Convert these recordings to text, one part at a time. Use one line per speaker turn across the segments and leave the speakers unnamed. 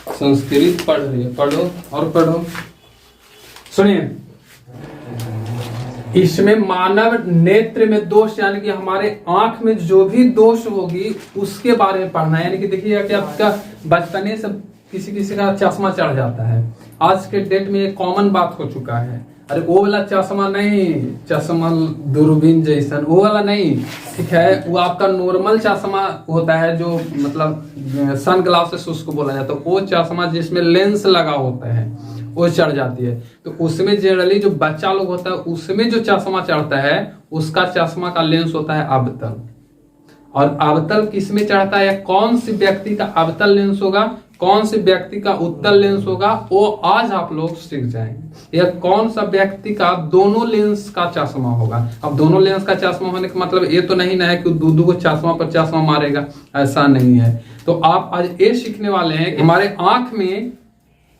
संस्कृत पढ़ रही है, पढ़ो और पढ़ो। सुनिए, इसमें मानव नेत्र में दोष यानी कि हमारे आंख में जो भी दोष होगी उसके बारे में पढ़ना है। यानी कि देखिएगा कि आपका बचपने से किसी किसी का चश्मा चढ़ जाता है। आज के डेट में एक कॉमन बात हो चुका है। अरे वो वाला चश्मा नहीं, चश्मा दूरबीन जैसा वो वाला नहीं, ठीक है, वो आपका नॉर्मल चश्मा होता है जो मतलब सन ग्लासेस उसको बोला जाता है। वो चश्मा जिसमें लेंस लगा होता है वो चढ़ जाती है। तो उसमें जनरली जो बच्चा लोग होता है उसमें जो चश्मा चढ़ता है उसका चश्मा का लेंस होता है अवतल। और अवतल किसमें चढ़ता है, कौन सी व्यक्ति का अवतल लेंस होगा, कौन से व्यक्ति का उत्तल लेंस होगा, वो आज आप लोग सीख जाएंगे। या कौन सा व्यक्ति का दोनों लेंस का चश्मा होगा। अब दोनों लेंस का चश्मा होने का मतलब ये तो नहीं ना है कि दूधू को चश्मा पर चश्मा मारेगा, ऐसा नहीं है। तो आप आज ये सीखने वाले हैं कि हमारे आंख में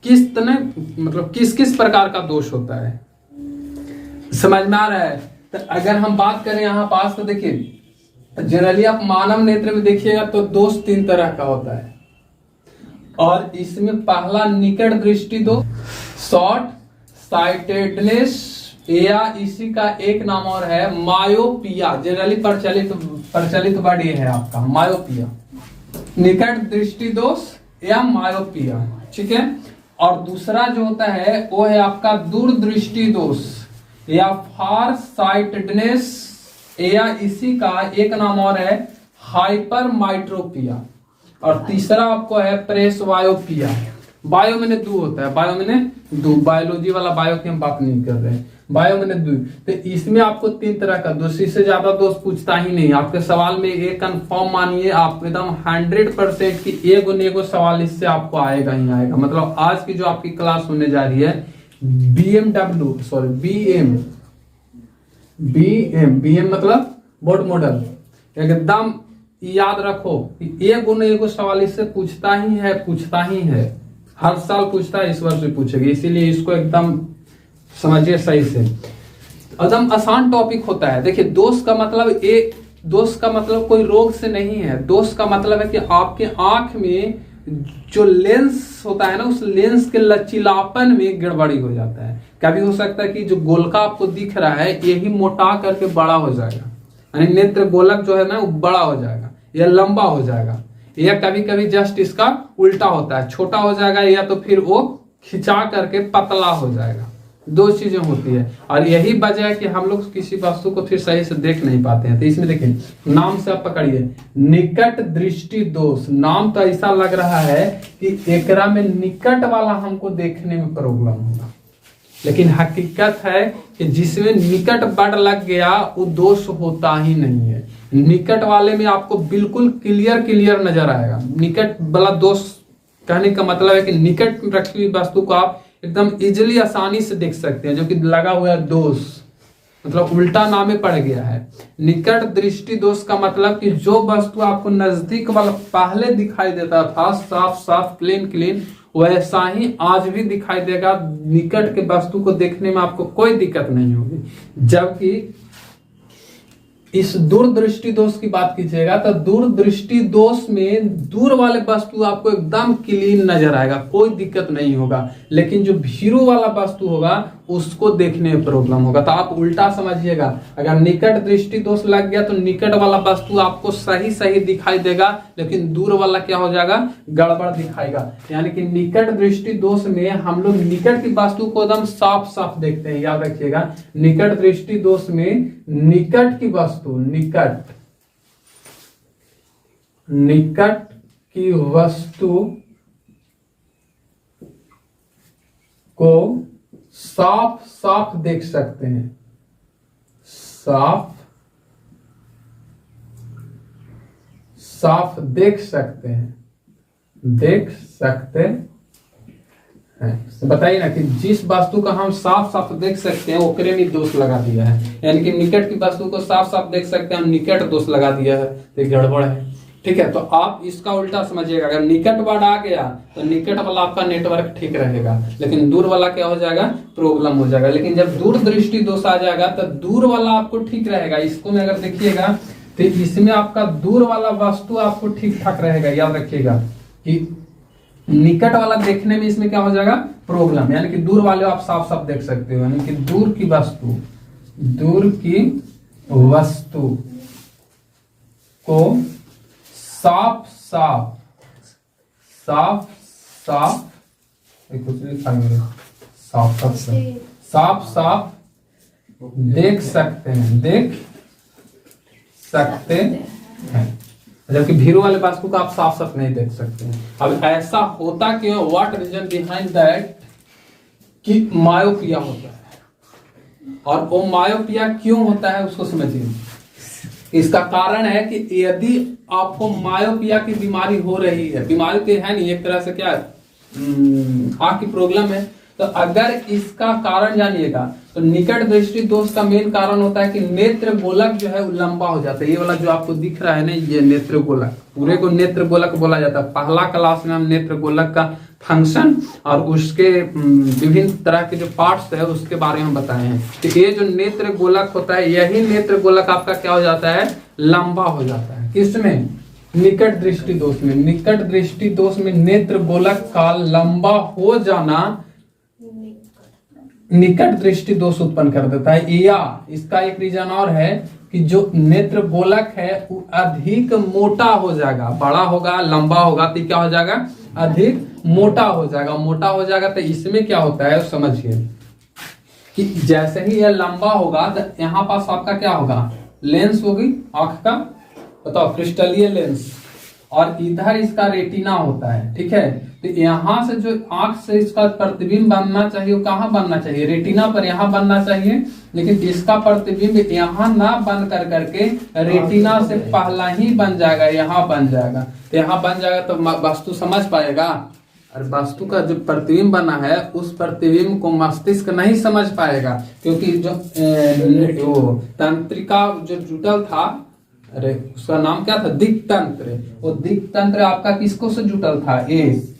किस तरह मतलब किस किस प्रकार का दोष होता है, समझ में आ रहा है। तो अगर हम बात करें यहाँ पास तो देखिए जनरली आप मानव नेत्र में देखिएगा तो दोष 3 तरह का होता है। और इसमें पहला निकट दृष्टि दोष, शॉर्ट साइटेडनेस, या इसी का एक नाम और है मायोपिया। जनरली प्रचलित वर्ड ये है आपका मायोपिया, निकट दृष्टि दोष या मायोपिया, ठीक है। और दूसरा जो होता है वो है आपका दूरदृष्टि दोष या फार साइटेडनेस, या इसी का एक नाम और है हाइपरमाइट्रोपिया। और तीसरा आपको है प्रेसवायोपिया। बायो मैंने दो होता है, बायो मैंने दो, बायोलॉजी वाला बायो की हम बात नहीं कर रहे हैं, बायो मैंने दो। तो इसमें आपको 3 तरह का दोष, इससे ज्यादा दोष पूछता ही नहीं। आपके सवाल में ये कंफर्म मानिए आप एकदम 100% की एगो सवाल इससे आपको आएगा ही आएगा। मतलब आज की जो आपकी क्लास होने जा रही है बीएम मतलब बोर्ड मॉडल, एकदम याद रखो कि एगो सवाल इससे पूछता ही है, हर साल पूछता है, इस वर्ष भी पूछेगा। इसीलिए इसको एकदम समझिए सही से, एकदम आसान टॉपिक होता है। देखिए दोष का मतलब कोई रोग से नहीं है। दोष का मतलब है कि आपके आंख में जो लेंस होता है ना उस लेंस के लचीलापन में गड़बड़ी हो जाता है। कभी हो सकता है कि जो गोलका आपको दिख रहा है यही मोटा करके बड़ा हो जाएगा, यानी नेत्र गोलक जो है ना वो बड़ा हो जाएगा या लंबा हो जाएगा, या कभी कभी जस्ट इसका उल्टा होता है, छोटा हो जाएगा या तो फिर वो खिंचा करके पतला हो जाएगा। 2 चीजें होती है। और यही वजह है कि हम लोग किसी वस्तु को फिर सही से देख नहीं पाते हैं। तो इसमें देखिए नाम से आप पकड़िए, निकट दृष्टि दोष। नाम तो ऐसा लग रहा है कि एकरा में निकट वाला हमको देखने में प्रॉब्लम होगा, लेकिन हकीकत है कि जिसमें निकट बड़ लग गया वो दोष होता ही नहीं है। निकट वाले में आपको बिल्कुल क्लियर नजर आएगा। निकट वाला दोष कहने का मतलब है कि निकट रखी हुई वस्तु को आप एकदम इजीली आसानी से देख सकते हैं, जो कि लगा हुआ है दोष मतलब उल्टा नामे पड़ गया है। निकट दृष्टि दोष का मतलब कि जो वस्तु आपको नजदीक वाला पहले दिखाई देता था साफ क्लीन वैसा ही आज भी दिखाई देगा। निकट के वस्तु को देखने में आपको कोई दिक्कत नहीं होगी। जबकि इस दूरदृष्टि दोष की बात कीजिएगा तो दूरदृष्टि दोष में दूर वाले वस्तु आपको एकदम क्लीन नजर आएगा, कोई दिक्कत नहीं होगा। लेकिन जो भीरू वाला वस्तु होगा उसको देखने में प्रॉब्लम होगा। तो आप उल्टा समझिएगा, अगर निकट दृष्टि दोष लग गया तो निकट वाला वस्तु आपको सही दिखाई देगा, लेकिन दूर वाला क्या हो जाएगा, गड़बड़ दिखाएगा। यानी कि निकट दृष्टि दोष में हम लोग निकट की वस्तु को एकदम साफ देखते हैं, याद रखिएगा। निकट दृष्टि दोष में निकट की वस्तु निकट की वस्तु को साफ देख सकते हैं, साफ देख सकते हैं। बताइए ना कि जिस वस्तु का हम साफ देख सकते हैं ओकरे में दोष लगा दिया है। यानी कि निकट की वस्तु को साफ देख सकते हैं, निकट दोष लगा दिया है, तो गड़बड़ है। ठीक है, तो आप इसका उल्टा समझिएगा। अगर निकट वर्ड आ गया तो निकट वाला आपका नेटवर्क ठीक रहेगा, लेकिन दूर वाला क्या हो जाएगा, प्रॉब्लम हो जाएगा। लेकिन जब दूर दृष्टि दोष आ जाएगा तो दूर वाला आपको ठीक रहेगा। इसको में अगर देखिएगा तो इसमें आपका दूर वाला वस्तु आपको ठीक ठाक रहेगा। याद रखिएगा कि निकट वाला देखने में इसमें क्या हो जाएगा, प्रॉब्लम, यानी कि दूर वाले आप साफ साफ देख सकते हो, यानी कि दूर की वस्तु को साफ साफ देख सकते हैं, जबकि भीड़ वाले वस्तु को आप साफ साफ नहीं देख सकते हैं। अब ऐसा होता क्यों, व्हाट रीजन बिहाइंड दैट, कि मायोपिया होता है। और वो मायोपिया क्यों होता है उसको समझिए। इसका कारण है कि यदि आपको मायोपिया की बीमारी हो रही है, बीमारी तो है नहीं, एक तरह से क्या आंख की प्रॉब्लम है, तो अगर इसका कारण जानिएगा तो निकट दृष्टि दोष का मेन कारण होता है कि नेत्र गोलक जो है वो लंबा हो जाता है। ये वाला जो आपको दिख रहा है ना, ये नेत्र गोलक, पूरे को नेत्र गोलक बोला जाता है। पहला क्लास में हम नेत्र गोलक का फंक्शन और उसके विभिन्न तरह के जो पार्ट्स है उसके बारे में बताए हैं। तो ये जो नेत्र गोलक होता है, यही नेत्र गोलक आपका क्या हो जाता है, लंबा हो जाता है। किसमें, निकट दृष्टि दोष में। निकट दृष्टि दोष में नेत्र गोलक का लंबा हो जाना निकट दृष्टि दोष उत्पन्न कर देता है। या इसका एक रीजन और है कि जो नेत्र गोलक है वो अधिक मोटा हो जाएगा, बड़ा होगा, लंबा होगा, तो क्या हो जाएगा, अधिक मोटा हो जाएगा। मोटा हो जाएगा तो इसमें क्या होता है समझिए कि जैसे ही यह लंबा होगा तो यहाँ पास आपका क्या होगा, लेंस होगी आंख का, बताओ, क्रिस्टलीय लेंस, और इधर इसका रेटिना होता है, ठीक है। तो यहाँ से जो आंख से इसका प्रतिबिंब बनना चाहिए वो कहाँ बनना चाहिए, रेटिना पर, यहाँ बनना चाहिए, लेकिन इसका प्रतिबिंब यहाँ ना बन कर करके रेटिना से पहला ही बन जाएगा, यहाँ बन जाएगा। तो यहाँ बन जाएगा तो वस्तु समझ पाएगा, और वस्तु का जो प्रतिबिंब बना है उस प्रतिबिंब को मस्तिष्क नहीं समझ पाएगा, क्योंकि जो तंत्रिका जो जुटल था, अरे उसका नाम क्या था, दिक्तंत्र, वो दिक्तंत्र आपका किसको से जुटल था,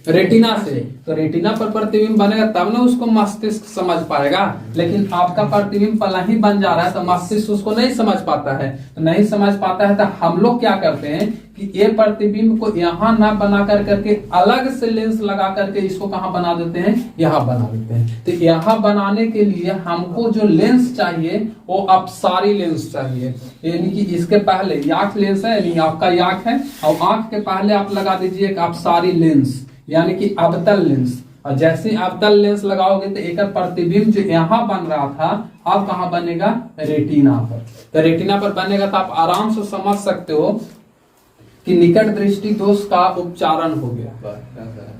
रेटिना से। तो रेटिना पर प्रतिबिंब बनेगा तब ना उसको मस्तिष्क समझ पाएगा, लेकिन आपका प्रतिबिंब पहला ही बन जा रहा है तो मस्तिष्क उसको नहीं समझ पाता है। तो नहीं समझ पाता है तो हम लोग क्या करते हैं कि ये प्रतिबिंब को यहाँ ना बना कर करके अलग से लेंस लगा करके इसको कहाँ बना देते हैं, यहाँ बना देते हैं। तो यहाँ बनाने के लिए हमको जो लेंस चाहिए वो अपसारी लेंस चाहिए, यानी कि इसके पहले याक लेंस है, यानी आपका याक है, और आंख के पहले आप लगा दीजिए एक अपसारी लेंस, यानी कि अवतल लेंस। और जैसे अवतल लेंस लगाओगे तो एक प्रतिबिंब जो यहाँ बन रहा था अब कहाँ बनेगा, रेटिना पर। तो रेटिना पर बनेगा तो आप आराम से समझ सकते हो कि निकट दृष्टि दोष का उपचारण हो गया।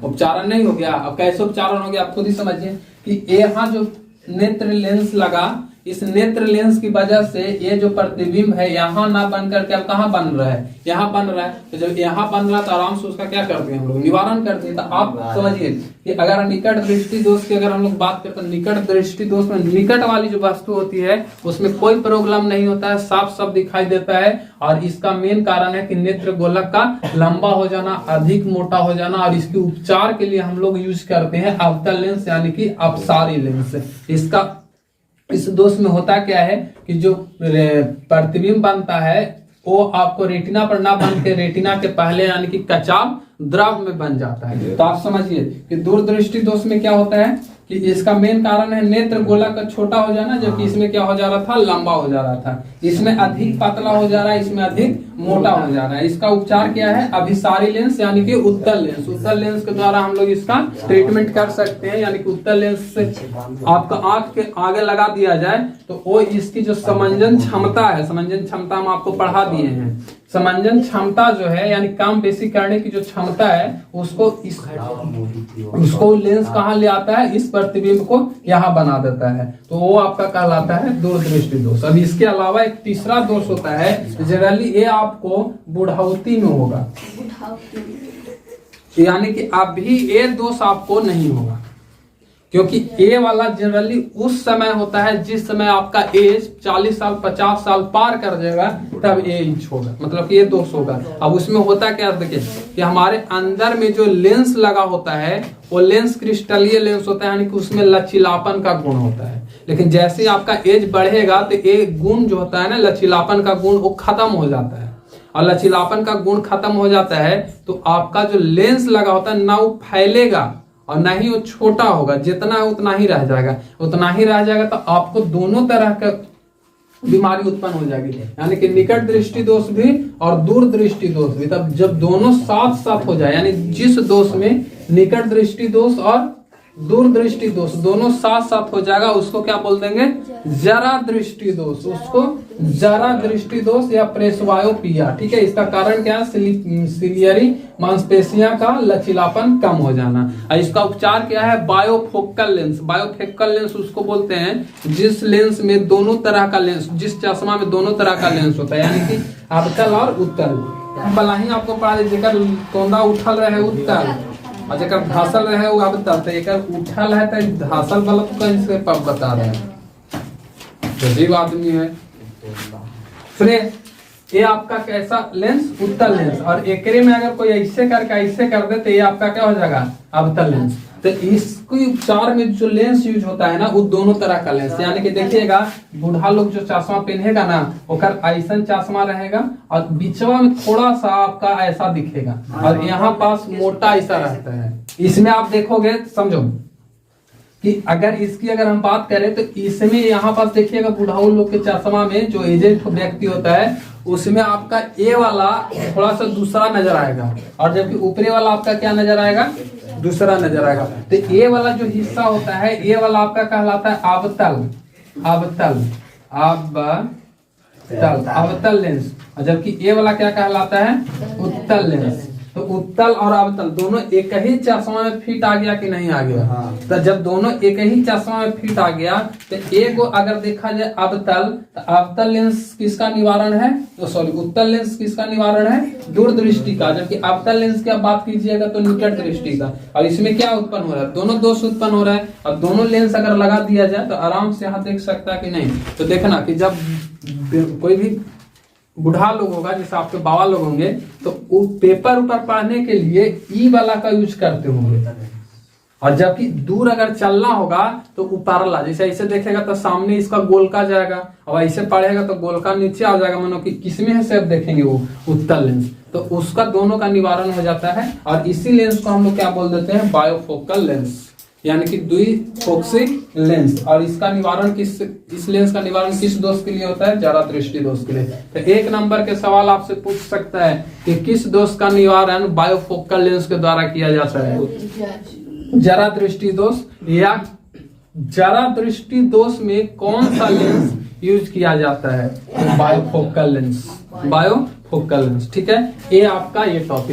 उपचारण नहीं हो गया, अब कैसे उपचारण हो गया आप खुद ही समझिए कि यहाँ जो नेत्र लेंस लगा, इस नेत्र लेंस की वजह से ये जो प्रतिबिंब है यहाँ ना बन करके अब कहाँ बन रहा है, यहाँ बन रहा है। तो जब यहाँ बन रहा है तो आराम से उसका क्या करते हैं हम लोग, निवारण करते हैं। तो आप समझिए कि अगर निकट दृष्टि दोष की अगर हम लोग बात करते हैं, निकट दृष्टि दोष में निकट वाली जो वस्तु होती है उसमें कोई प्रॉब्लम नहीं होता है, साफ साफ दिखाई देता है। और इसका मेन कारण है कि नेत्र गोलक का लंबा हो जाना, अधिक मोटा हो जाना, और इसके उपचार के लिए हम लोग यूज करते हैं अवतल लेंस, यानी कि अपसारी लेंस। इसका इस दोष में होता क्या है कि जो प्रतिबिंब बनता है वो आपको रेटिना पर ना बन के रेटिना के पहले यानी कि कचाव द्रव में बन जाता है। तो आप समझिए कि दूरदृष्टि दोष में क्या होता है कि इसका मेन कारण है नेत्र गोलक का छोटा हो जाना, जबकि इसमें क्या हो जा रहा था, लंबा हो जा रहा था। इसमें अधिक पतला हो जा रहा है, इसमें अधिक मोटा हो जा रहा है। इसका उपचार क्या है, अभिसारी लेंस यानी कि उत्तल लेंस। उत्तल लेंस के द्वारा हम लोग इसका ट्रीटमेंट कर सकते हैं, यानी कि उत्तल लेंस से आपका आंख के आगे लगा दिया जाए तो वो इसकी जो समंजन क्षमता है, समंजन क्षमता हम आपको पढ़ा दिए हैं। समंजन क्षमता जो है यानी काम बेसी करने की जो क्षमता है उसको लेंस कहाँ ले आता है, इस प्रतिबिंब को यहाँ बना देता है। तो वो आपका कहलाता है दूरदृष्टि दोष। अब इसके अलावा एक तीसरा दोष होता है, जनरली ये आपको बुढ़ाउती में होगा, यानी कि अभी ये दोष आपको नहीं होगा, क्योंकि ए वाला जनरली उस समय होता है जिस समय आपका एज 40 साल 50 साल पार कर जाएगा, तब ये इंच होगा, मतलब कि ये दोष होगा। अब उसमें होता क्या, देखिए कि हमारे अंदर में जो लेंस लगा होता है वो लेंस क्रिस्टलीय लेंस होता है, यानी कि उसमें लचीलापन का गुण होता है। लेकिन जैसे आपका एज बढ़ेगा तो ये गुण जो होता है ना, लचीलापन का गुण, वो खत्म हो जाता है। और लचीलापन का गुण खत्म हो जाता है तो आपका जो लेंस लगा होता है ना वो फैलेगा और ना ही वो छोटा होगा, जितना है उतना ही रह जाएगा, उतना ही रह जाएगा। तो आपको दोनों तरह का बीमारी उत्पन्न हो जाएगी, यानी कि निकट दृष्टि दोष भी और दूर दृष्टि दोष भी। तब जब दोनों साथ साथ हो जाए, यानी जिस दोष में निकट दृष्टि दोष और दूर दृष्टि दोष दोनों साथ साथ हो जाएगा, उसको क्या बोल देंगे? जरा दृष्टि दोष। उसको जरा दृष्टि दोष या प्रेसवायोपिया। ठीक है, इसका कारण क्या है? सिलियरी मांसपेशियां का लचीलापन कम हो जाना। और इसका उपचार क्या है? बायोफोकल लेंस। बायोफोकल लेंस उसको बोलते हैं जिस लेंस में दोनों तरह का लेंस, जिस चश्मा में दोनों तरह का लेंस होता है, यानी कि अवतल और उत्तल। भला ही आपको पढ़ा जेकर तोंदा उठल रहे उत्तल और जेकर धासल रहे वो अवतल। तो एक उठल है तो धासल वाला तो कहीं से बता रहे हैं, अजीब आदमी है। फिर ये आपका कैसा लेंस? उत्तल लेंस। और एकरे में अगर कोई ऐसे करके ऐसे कर दे तो ये आपका क्या हो जाएगा? अवतल लेंस। तो इसके उपचार में जो लेंस यूज होता है ना वो दोनों तरह का लेंस, यानी कि देखिएगा बूढ़ा लोग जो चश्मा पहनेगा ना ओकर ऐसा चश्मा रहेगा और बीचवा में थोड़ा सा आपका ऐसा दिखेगा और यहाँ पास मोटा ऐसा रहता है। इसमें आप देखोगे, समझो कि अगर हम बात करें तो इसमें यहाँ पास देखिएगा बुढ़ाऊ लोग के चश्मा में जो एजेड व्यक्ति होता है उसमें आपका ए वाला थोड़ा सा दूसरा नजर आएगा और जबकि ऊपरी वाला आपका क्या नजर आएगा? दूसरा नजर आएगा। तो ए वाला जो हिस्सा होता है ए वाला आपका कहलाता है अवतल। अवतल लेंस। और जबकि ए वाला क्या कहलाता है? उत्तल लेंस। तो उत्तल और अवतल दोनों एक ही चश्मा में फिट आ गया कि नहीं आ गया? तो जब दोनों एक ही चश्मा में फिट आ गया तो एक अगर देखा जाए अवतल, तो अवतल लेंस किसका निवारण है? तो सॉरी, उत्तल लेंस किसका निवारण है? दूरदृष्टि का। जबकि अवतल लेंस की आप बात कीजिएगा तो निकट दृष्टि का। और इसमें क्या उत्पन्न हो रहा है? दोनों दोष उत्पन्न हो रहा है। और दोनों लेंस अगर लगा दिया जाए तो आराम से यहाँ देख सकता है कि नहीं। तो देखना कि जब कोई भी बूढ़ा लोग होगा, जैसे आपके बाबा लोग होंगे, तो वो पेपर ऊपर पढ़ने के लिए ई वाला का यूज करते होंगे। और जबकि दूर अगर चलना होगा तो ऊपरला, जैसे ऐसे देखेगा तो सामने इसका गोलका जाएगा और ऐसे पढ़ेगा तो गोलका नीचे आ जाएगा। मानो कि किसमें है सेप देखेंगे वो उत्तल लेंस। तो उसका दोनों का निवारण हो जाता है। और इसी लेंस को हम लोग क्या बोल देते हैं? बायोफोकल लेंस, यानी कि द्विफोक्सिक लेंस। और इसका निवारण इस लेंस का निवारण किस दोष के लिए होता है? जरा दृष्टि दोष के लिए। तो एक नंबर के सवाल आपसे पूछ सकता है कि किस दोष का निवारण बायोफोकल लेंस के द्वारा किया जाता है? जरा दृष्टि दोष। या जरा दृष्टि दोष में कौन सा लेंस यूज किया जाता है? बायोफोकल लेंस। बायोफोकल लेंस। ठीक है, ये आपका ये टॉपिक